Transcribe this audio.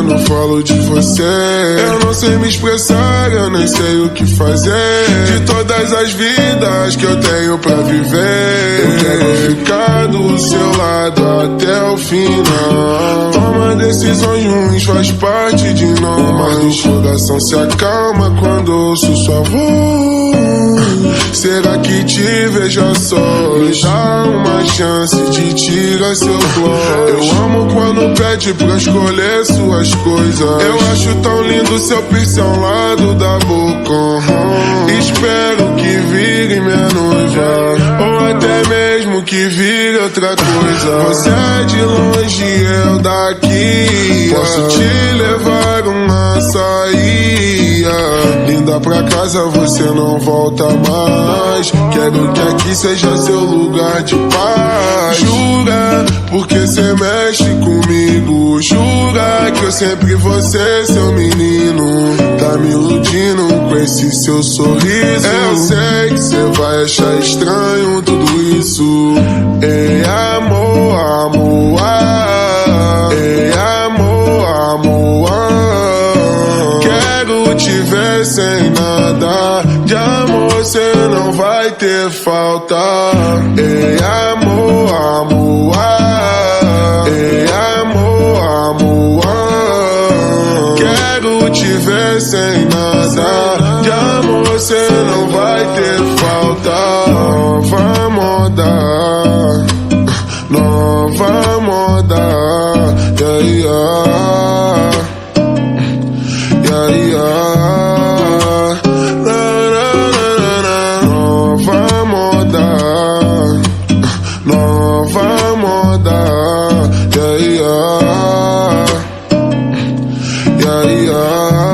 quando falo de você. Eu não sei me expressar, eu nem sei o que fazer. De todas as vidas que eu tenho pra viver, eu quero ficar do seu lado até o final. Toma decisões ruins, faz parte de nós. Mas o coração se acalma quando ouço sua voz. Será que te vejo a sós? Dá uma chance de tirar seu gloss. Eu amo quando pede pra escolher suas coisas. Eu acho tão lindo seu piercing ao lado da boca. Espero que vire minha noiva, ou até mesmo que vire outra coisa. Você é de longe, eu daqui. Posso te levar uma saída linda pra casa, você não volta mais. Quero que aqui seja seu lugar de paz. Jura, porque cê mexe comigo. Jura que eu sempre vou ser seu menino. Tá me iludindo com esse seu sorriso. Eu sei que cê vai achar estranho tudo isso. Ei, amor, amor, ei, amor, amor, quero te ver sem nada de amor, cê não vai ter falta. Ei, amor, amor, ei, amor, amor, quero te ver sem nada de amor, cê não vai ter falta. Nova moda, nova moda, yeah, yeah, yeah, yeah. Nova moda, nova moda, yeah, yeah, yeah, yeah.